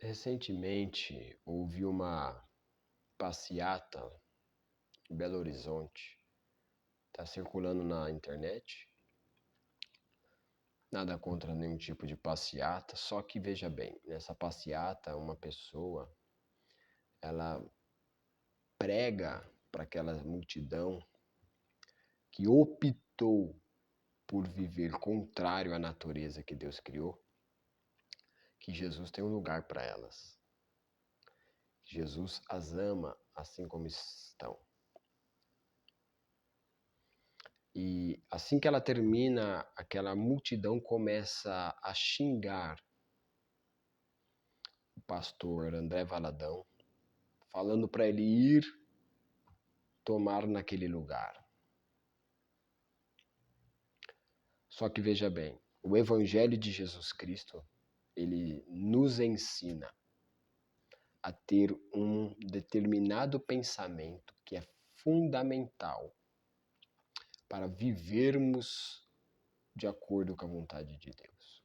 Recentemente houve uma passeata em Belo Horizonte. Está circulando na internet. Nada contra nenhum tipo de passeata, só que veja bem, nessa passeata uma pessoa, ela prega para aquela multidão que optou por viver contrário à natureza que Deus criou, que Jesus tem um lugar para elas. Jesus as ama assim como estão. E assim que ela termina, aquela multidão começa a xingar o pastor André Valadão, falando para ele ir tomar naquele lugar. Só que veja bem, o Evangelho de Jesus Cristo, ele nos ensina a ter um determinado pensamento que é fundamental para vivermos de acordo com a vontade de Deus.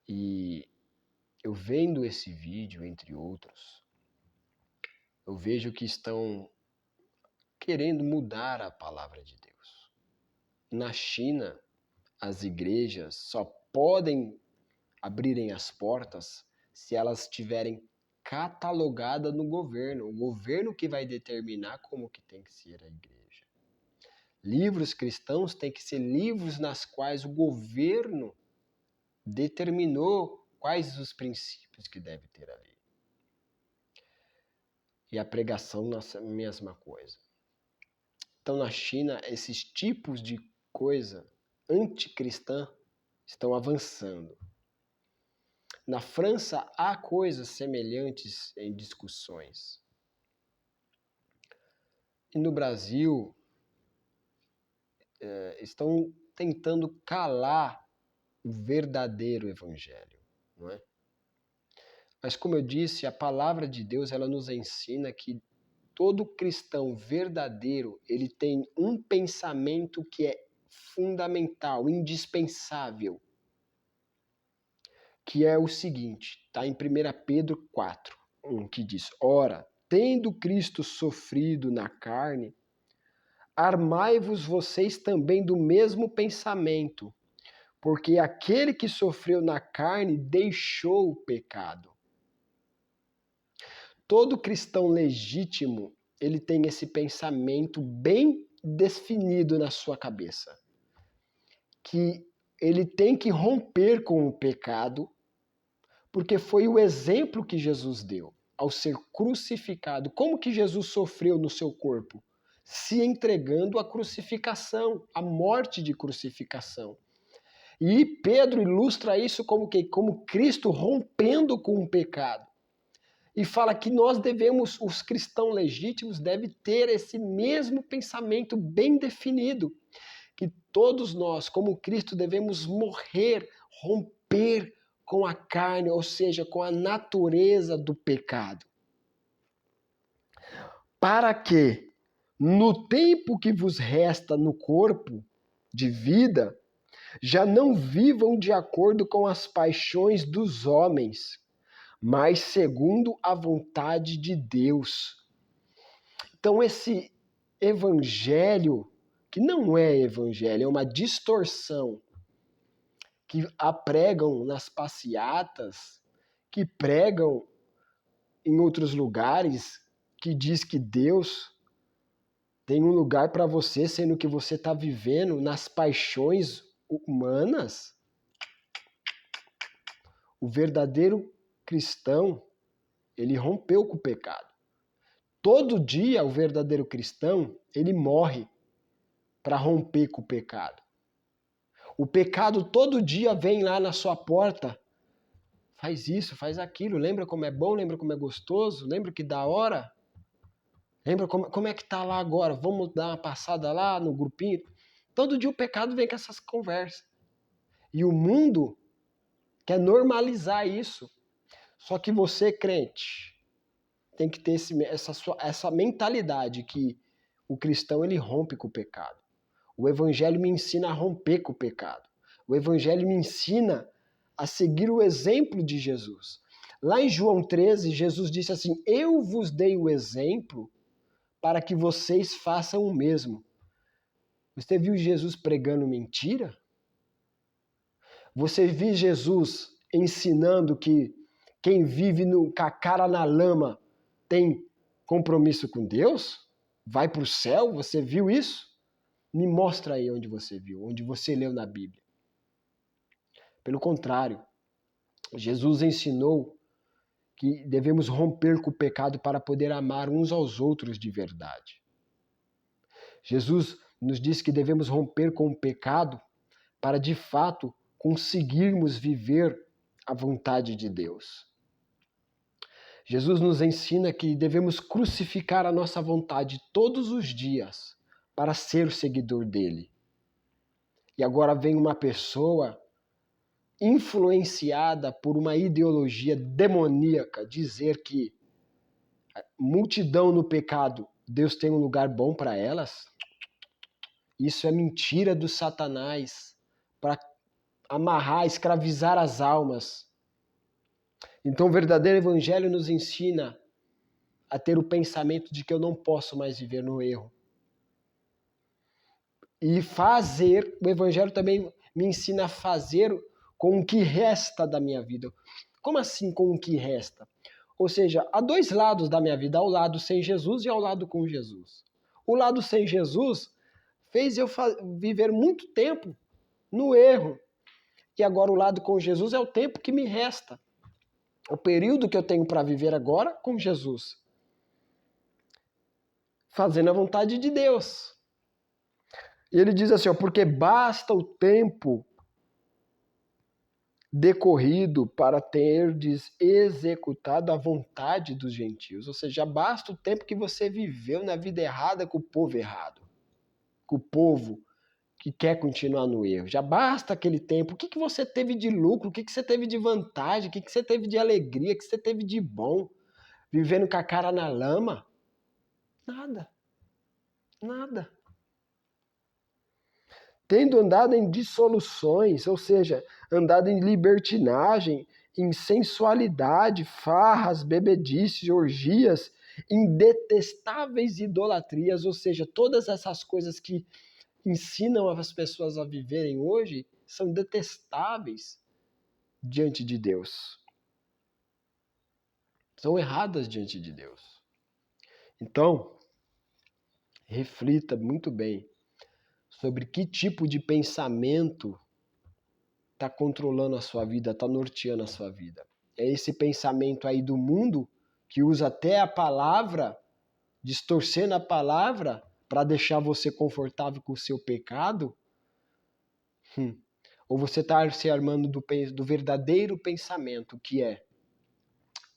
E eu vendo esse vídeo, entre outros, eu vejo que estão querendo mudar a palavra de Deus. Na China, as igrejas só podem abrirem as portas se elas estiverem catalogadas no governo. O governo que vai determinar como que tem que ser a igreja. Livros cristãos têm que ser livros nas quais o governo determinou quais os princípios que deve ter ali. E a pregação, a mesma coisa. Então, na China, esses tipos de coisa anticristã estão avançando. Na França, há coisas semelhantes em discussões. E no Brasil, estão tentando calar o verdadeiro evangelho, não é? Mas como eu disse, a palavra de Deus, ela nos ensina que todo cristão verdadeiro, ele tem um pensamento que é fundamental, indispensável, que é o seguinte, está em 1 Pedro 4, que diz: Ora, tendo Cristo sofrido na carne, armai-vos vocês também do mesmo pensamento, porque aquele que sofreu na carne deixou o pecado. Todo cristão legítimo, ele tem esse pensamento bem definido na sua cabeça, que ele tem que romper com o pecado, porque foi o exemplo que Jesus deu ao ser crucificado. Como que Jesus sofreu no seu corpo? Se entregando à crucificação, à morte de crucificação. E Pedro ilustra isso como que? Como Cristo rompendo com o pecado. E fala que nós devemos, os cristãos legítimos, devem ter esse mesmo pensamento bem definido. Que todos nós, como Cristo, devemos morrer, romper com a carne, ou seja, com a natureza do pecado. Para que, no tempo que vos resta no corpo de vida, já não vivam de acordo com as paixões dos homens, mas segundo a vontade de Deus. Então esse evangelho, que não é evangelho, é uma distorção, que pregam nas passeatas, que pregam em outros lugares, que diz que Deus tem um lugar para você, sendo que você está vivendo nas paixões humanas. O verdadeiro cristão, ele rompeu com o pecado. Todo dia o verdadeiro cristão, ele morre para romper com o pecado. O pecado todo dia vem lá na sua porta. Faz isso, faz aquilo. Lembra como é bom? Lembra como é gostoso? Lembra que da hora? Lembra como é que tá lá agora? Vamos dar uma passada lá no grupinho? Todo dia o pecado vem com essas conversas. E o mundo quer normalizar isso. Só que você, crente, tem que ter essa mentalidade que o cristão, ele rompe com o pecado. O evangelho me ensina a romper com o pecado. O evangelho me ensina a seguir o exemplo de Jesus. Lá em João 13, Jesus disse assim: eu vos dei o exemplo para que vocês façam o mesmo. Você viu Jesus pregando mentira? Você viu Jesus ensinando que quem vive com a cara na lama tem compromisso com Deus? Vai para o céu? Você viu isso? Me mostra aí onde você viu, onde você leu na Bíblia. Pelo contrário, Jesus ensinou que devemos romper com o pecado para poder amar uns aos outros de verdade. Jesus nos diz que devemos romper com o pecado para, de fato, conseguirmos viver a vontade de Deus. Jesus nos ensina que devemos crucificar a nossa vontade todos os dias para ser seguidor dele. E agora vem uma pessoa influenciada por uma ideologia demoníaca dizer que multidão no pecado, Deus tem um lugar bom para elas? Isso é mentira do Satanás para amarrar, escravizar as almas. Então o verdadeiro evangelho nos ensina a ter o pensamento de que eu não posso mais viver no erro. E o evangelho também me ensina a fazer com o que resta da minha vida. Como assim com o que resta? Ou seja, há dois lados da minha vida, há o lado sem Jesus e há o lado com Jesus. O lado sem Jesus fez eu viver muito tempo no erro. E agora o lado com Jesus é o tempo que me resta. O período que eu tenho para viver agora com Jesus. Fazendo a vontade de Deus. E ele diz assim, porque basta o tempo decorrido para terdes executado a vontade dos gentios. Ou seja, basta o tempo que você viveu na vida errada com o povo errado. Com o povo que quer continuar no erro. Já basta aquele tempo. O que você teve de lucro? O que você teve de vantagem? O que você teve de alegria? O que você teve de bom? Vivendo com a cara na lama? Nada. Nada. Tendo andado em dissoluções, ou seja, andado em libertinagem, em sensualidade, farras, bebedices, orgias, em detestáveis idolatrias, ou seja, todas essas coisas que ensinam as pessoas a viverem hoje são detestáveis diante de Deus. São erradas diante de Deus. Então, reflita muito bem sobre que tipo de pensamento está controlando a sua vida, está norteando a sua vida. É esse pensamento aí do mundo que usa até a palavra, distorcendo a palavra para deixar você confortável com o seu pecado? Ou você está se armando do verdadeiro pensamento, que é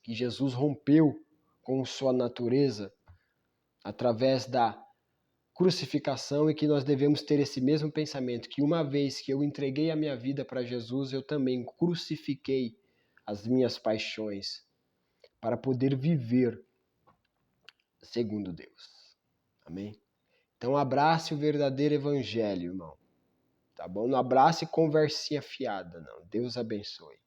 que Jesus rompeu com sua natureza através da crucificação e que nós devemos ter esse mesmo pensamento, que uma vez que eu entreguei a minha vida para Jesus, eu também crucifiquei as minhas paixões para poder viver segundo Deus. Amém? Então abrace o verdadeiro evangelho, irmão. Tá bom? Não abrace conversinha fiada, não. Deus abençoe.